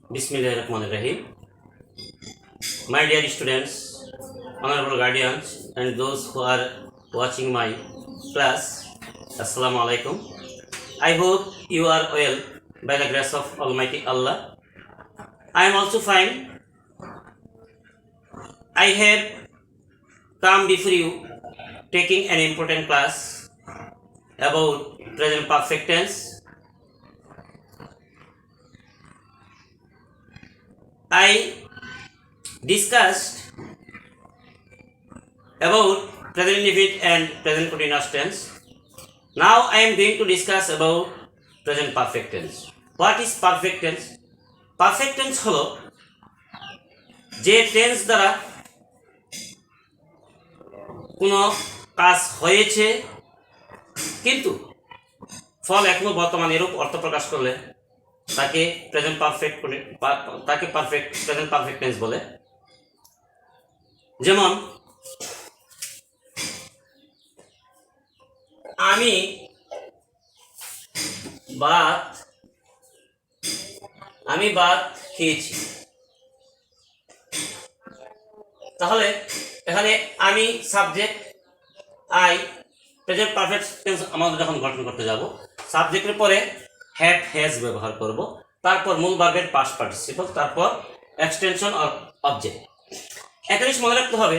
Bismillahirrahmanirrahim. My dear students, honorable guardians, and those who are watching my class, Assalamu alaikum. I hope you are well by the grace of Almighty Allah. I am also fine. I have come before you taking an important class about present perfect tense. I discussed about present indefinite and present continuous tense. Now I am going to discuss about present perfect tense. What is perfect tense? Perfect tense হলো যে tense দ্বারা কোনো কাজ হয়েছে কিন্তু ফল এখনো বর্তমান এরূপ অর্থ প্রকাশ করলে তাকে present perfect present perfect tense বলে। যেমন আমি ভাত খেয়েছি, তাহলে এখানে আমি subject, I, present perfect tense আমাদের যখন গঠন করতে যাব সাবজেক্টের পরে হ্যাভ হ্যাজ ব্যবহার করব, তারপর মূল ভার্বের পাস্ট পার্টিসিপল, তারপর এক্সটেনশন অর অবজেক্ট। একটা জিনিস মনে রাখতে হবে,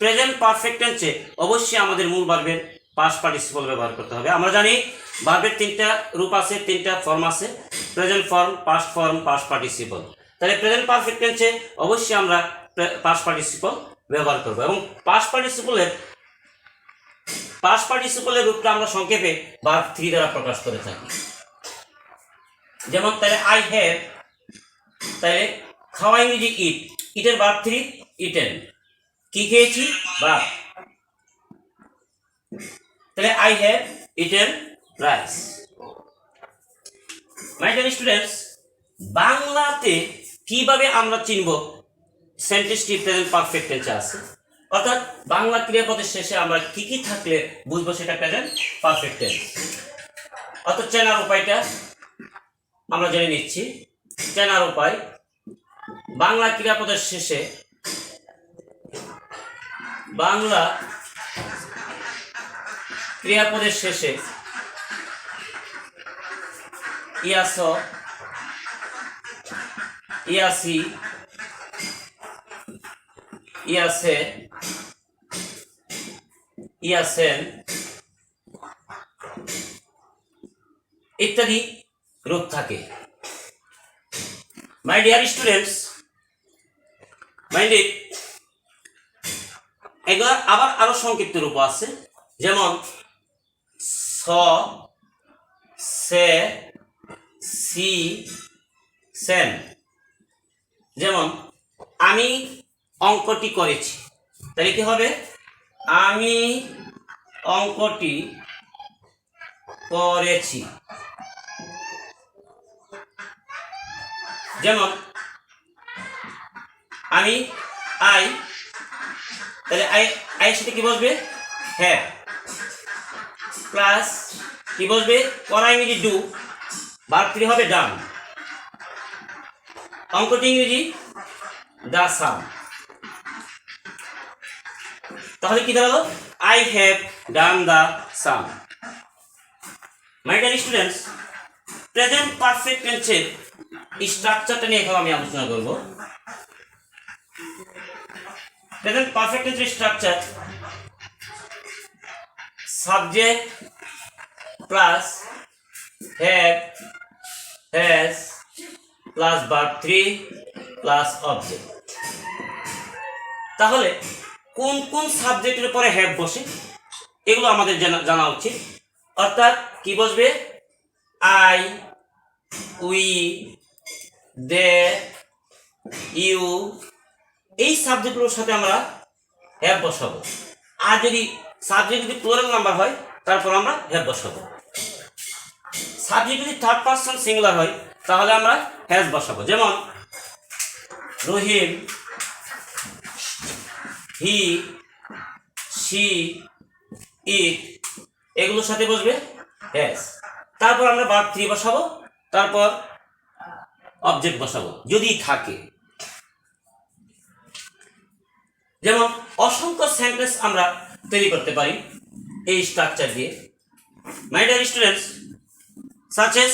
প্রেজেন্ট পারফেক্ট টেন্সে অবশ্যই আমাদের মূল ভার্বের পাস্ট পার্টিসিপল ব্যবহার করতে হবে। আমরা জানি ভার্বের তিনটা রূপ আছে, তিনটা ফর্ম আছে, প্রেজেন্ট ফর্ম, পাস্ট পার্টিসিপল। তাহলে প্রেজেন্ট পারফেক্ট টেন্সে অবশ্যই আমরা পাস্ট পার্টিসিপল ব্যবহার করব এবং পাস্ট পার্টিসিপলের রূপটা আমরা সংক্ষেপে ভার্ব 3 দ্বারা প্রকাশ করে থাকি। যেমন তাহলে আই হ্যাভ, তাহলে খাওয়া ইংরেজি ইট, ইটের ভার্ব 3 ইটেন, কি খেয়েছি ভাত, তাহলে I have eaten rice. My dear students, বাংলাতে কিভাবে আমরা চিনব সেন্টেন্সটি প্রেজেন্ট পারফেক্ট টেন্সে আছে, অর্থাৎ বাংলা ক্রিয়াপদের শেষে আমরা কি কি থাকলে বুঝবো সেটা প্রেজেন্ট পারফেক্ট টেন্স। অর্থাৎ চেনার উপায়টা আমরা জেনে নিচ্ছি। চেনার উপায়, বাংলা ক্রিয়াপদের শেষে ইয়াস, ইয়াসি, ইয়াসে, ইয়াসেন ইত্যাদি রূপ থাকে। মাই ডিয়ার স্টুডেন্টস, মাইন্ডেড, এগুলো আবার আরো সংক্ষিপ্ত রূপ আছে, যেমন স, সে, সি, সেন। যেমন আমি অঙ্কটি করেছি, তাহলে কি হবে? আমি অঙ্কটি করেছি। যেমন আমি আই, তাহলে আই সাথে কি বসবে? হ্যাভ, প্লাস কি বসবে? করা ইংরেজি ডু, ভার্ব 3 হবে ডান, অঙ্কটি ইংরেজি দা সাম। তাহলে কি দাঁড়ালো? I have done the sum. My dear students, present perfect টেন্সের স্ট্রাকচারটা নিয়ে এখন আমি আলোচনা করব। প্রেজেন্ট পারফেক্ট টেন্সের structure subject plus have, has plus verb 3 plus object. তাহলে কোন কোন সাবজেক্টের উপরে হ্যাভ বসে এগুলো আমাদের জানা উচিত। অর্থাৎ কি বসবে? আই, উই, দে, ইউ, এই সাবজেক্টগুলোর সাথে আমরা হ্যাভ বসাবো। আর যদি সাবজেক্ট যদি প্লুরাল নাম্বার হয় তারপর আমরা হ্যাভ বসাবো। সাবজেক্ট যদি থার্ড পারসন সিঙ্গুলার হয় তাহলে আমরা হ্যাজ বসাবো। যেমন রহিম, হি, সি, ইট, এগুলোর সাথে বসবে হ্যাজ। তারপর আমরা ভার্ব 3 বসাবো, তারপর অবজেক্ট বসাবো যদি থাকে। যেমন অসংখ্য সেন্টেন্স আমরা তৈরি করতে পারি এই স্ট্রাকচার দিয়ে। মাই dear students, such as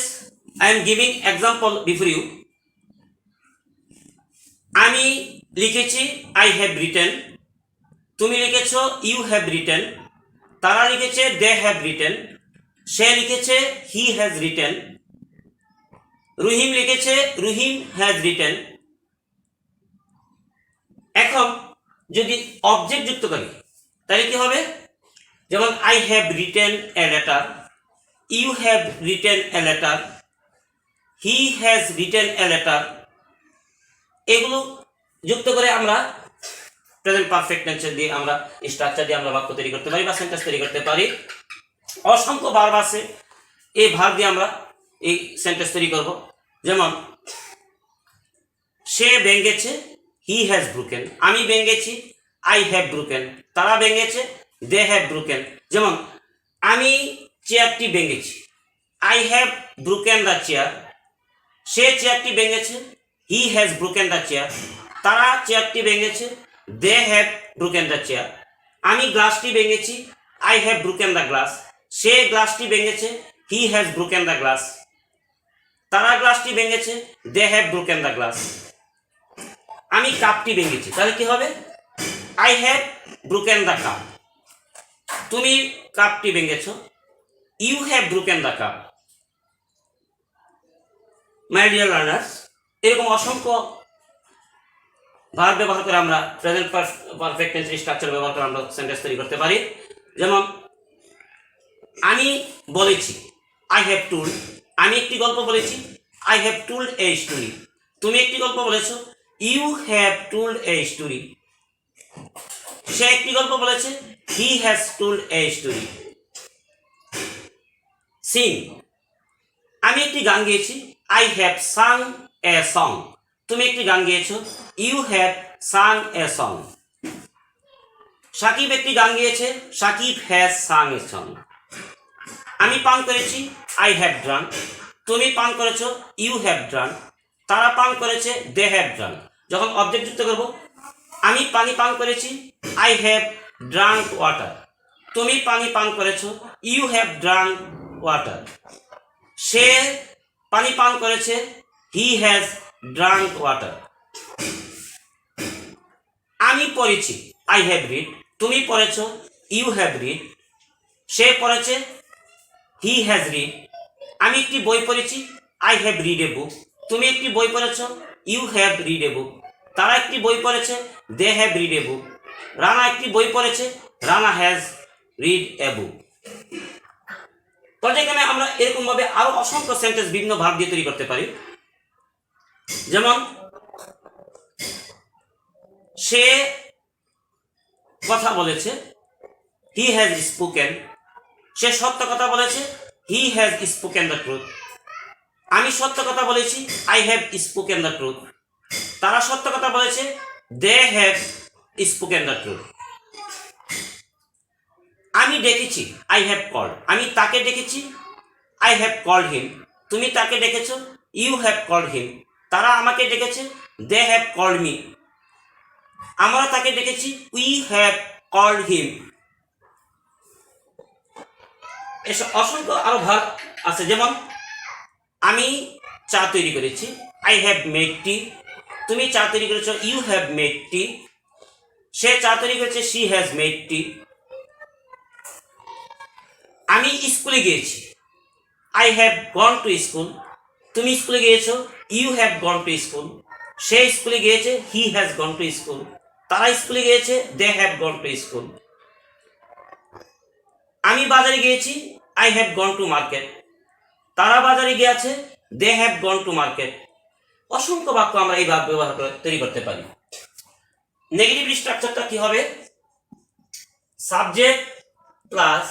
I am giving example before you. আমি লিখেছি I have written, তুমি লিখেছো you have written, তারা লিখেছে they have written, সে লিখেছে he has written, রহিম লিখেছে রহিম has written। এখন যদি অবজেক্ট যুক্ত করি তাহলে কি হবে? যেমন I have written a letter, you have written a letter, he has written a letter। এগুলো যুক্ত করে আমরা প্রেজেন্ট পারফেক্ট টেন্সের দিয়ে আমরা স্ট্রাকচার দিয়ে আমরা বাক্য তৈরি করতে পারি বা সেন্টেন্স তৈরি করতে পারি। অসংখ্য ভার্ব আছে, এই ভার্ব দিয়ে আমরা এই সেন্টেন্স তৈরি করব। যেমন সে ভেঙেছে হি হ্যাজ ব্রোকেন, আমি ভেঙেছি আই হ্যাভ ব্রোকেন, তারা ভেঙেছে দে হ্যাভ ব্রোকেন। যেমন আমি চেয়ারটি ভেঙেছি I have broken the chair, সে চেয়ারটি ভেঙেছে he has broken the chair, তারা চেয়ারটি ভেঙেছে they have broken the chair. আমি গ্লাসটি ভেঙেছি I have broken the glass, সে গ্লাসটি ভেঙেছে he has broken the glass, তারা গ্লাসটি ভেঙেছে they have broken the glass. আমি কাপটি ভেঙেছি, তাহলে কি হবে? I have broken the cup, তুমি কাপটি ভেঙেছো you have broken the cup. My dear learners, এরকম অসংখ্য ভার্ব ব্যবহার করে আমরা প্রেজেন্ট পারফেক্ট টেন্স স্ট্রাকচার ব্যবহার করে আমরা সেন্টেন্স তৈরি করতে পারি। যেমন আমি বলেছি আই হ্যাভ টুল্ড, আমি একটি গল্প বলেছি I have told a story, তুমি একটি গল্প বলেছো you have told a story, সে একটি গল্প বলেছে he has told a story. Sing, আমি একটি গান গেয়েছি I have sung a song, তুমি একটি গান গেয়েছো you have sung a song. Sakib একটি গান গেয়েছে Sakib has sung a song. আমি পান করেছি আই হ্যাভ ড্রান, তুমি পান করেছো ইউ হ্যাভ ড্রান, তারা পান করেছে দে হ্যাভ ড্রান। যখন অবজেক্ট যুক্ত করব, আমি পানি পান করেছি আই হ্যাভ ড্রাঙ্ক ওয়াটার, তুমি পানি পান করেছো ইউ হ্যাভ ড্রাঙ্ক ওয়াটার, সে পানি পান করেছে হি হ্যাজ ড্রাঙ্ক ওয়াটার। আমি পড়েছি আই হ্যাভ রিড, তুমি পড়েছো ইউ হ্যাভ রিড, সে পড়েছে হি হ্যাজ রিড। আমি একটি বই পড়েছি আই হ্যাভ রিড এ বুক, তুমি একটি বই পড়েছো ইউ হ্যাভ রিড এ বুক, তারা একটি বই পড়েছে দে হ্যাভ রিড এ বুক, রানা একটি বই পড়েছে রানা হ্যাজ রিড এ বুক। পর্যায়ক্রমে আমরা এরকম ভাবে আরো অসংখ্য সেন্টেন্স বিভিন্ন ভাব দিয়ে তৈরি করতে পারি। যেমন সে কথা বলেছে হি হ্যাজ স্পোকেন, সে সত্য কথা বলেছে he has spoken the truth. আমি সত্য কথা বলেছি I have spoken the truth, তারা সত্য কথা বলেছে they have spoken the truth. আমি ডেকেছি আই হ্যাভ কল্ড, আমি তাকে ডেকেছি আই হ্যাভ কল্ড হিম, তুমি তাকে ডেকেছো ইউ হ্যাভ কল্ড হিম, তারা আমাকে ডেকেছে দে হ্যাভ কল্ড মি, আমরা তাকে ডেকেছি উই হ্যাভ কল্ড হিম। এসব অসংখ্য আরো ভাগ আছে। যেমন আমি চা তৈরি করেছি আই হ্যাভ মেড টি, তুমি চা তৈরি করেছো ইউ হ্যাভ মেড টি, সে চা তৈরি করেছে শি হ্যাজ মেড টি। আমি স্কুলে গিয়েছি I have gone to school, তুমি স্কুলে গিয়েছো you have gone to school, সে স্কুলে গিয়েছে he has gone to school, তারা স্কুলে গিয়েছে they have gone to school. আমি বাজারে গিয়েছি I have gone to market, তারা বাজারে গিয়েছে they have gone to market. অসংখ্য বাক্য আমরা এই ভাব ব্যবহার করে তৈরি করতে পারি। নেগেটিভ স্ট্রাকচারটা কি হবে? Subject plus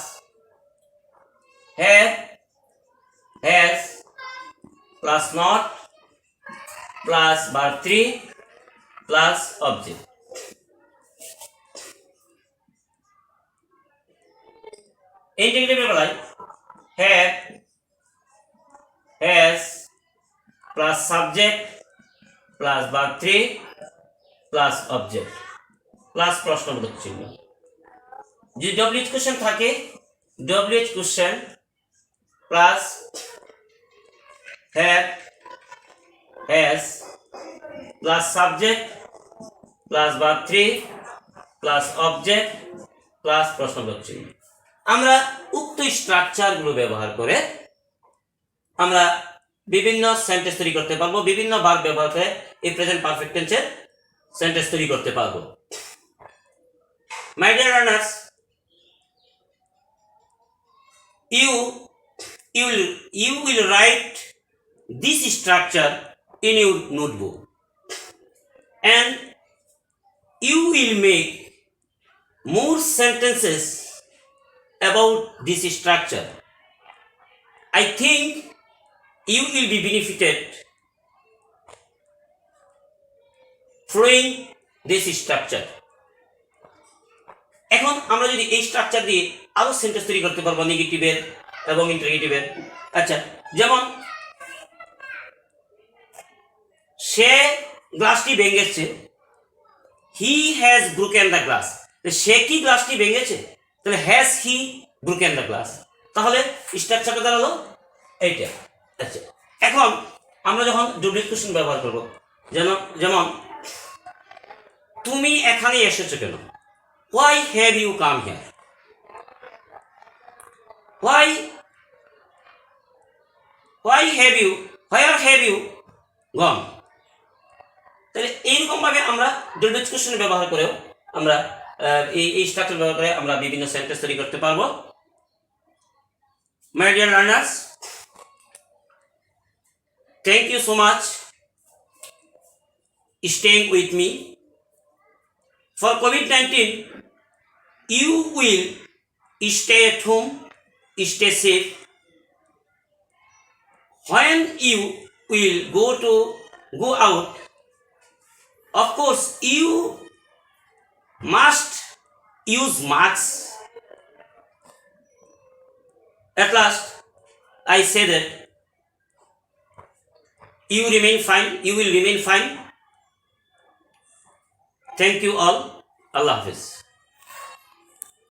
have has plus not plus verb 3 plus object. এই নেগেটিভের বেলায় have has plus subject plus verb 3 plus object plus প্রশ্নবোধক চিহ্ন। যদি ডব্লিউএইচ কোশ্চেন থাকে WH question plus have has plus subject plus verb 3 plus object plus প্রশ্নবোধক চিহ্ন। আমরা উক্ত স্ট্রাকচারগুলো ব্যবহার করে আমরা বিভিন্ন সেন্টেন্স তৈরি করতে পারবো, বিভিন্ন ভার্ব ব্যবহার করে এই প্রেজেন্ট পারফেক্ট টেন্সের সেন্টেন্স তৈরি করতে পারবো। My dear learners, you will write this structure in your notebook and you will make more sentences about this structure. I think you will be benefited following this structure. এখন আমরা যদি এই structure দিয়ে আরো sentence তৈরি করতে পারবো নেগেটিভের এবং ইন্টারোগেটিভের। আচ্ছা, যেমন সে গ্লাসটি ভেঙেছে, he has broken the glass. সে কি গ্লাসটি ভেঙেছে? তাহলে has he broken the glass. তাহলে স্ট্রাকচারটা দাঁড়ালো এইটা। আচ্ছা, এখন আমরা যখন ডব্লিউএইচ কোশ্চেন ব্যবহার করবো, যেমন তুমি এখানে এসেছো কেন? Why have you come here? Where have you gone? তাহলে এইরকম ভাবে আমরা ডব্লিউএইচ কোশ্চেন ব্যবহার করেও আমরা এই স্ট্রাকচার ব্যবহার করে আমরা বিভিন্ন সেন্টেন্স তৈরি করতে পারবো। My dear learners, thank you so much staying with me. For COVID-19, you will stay at home, stay safe. When you will go out, of course you must use masks. At last, I say that you will remain fine. Thank you all. Allah Hafiz.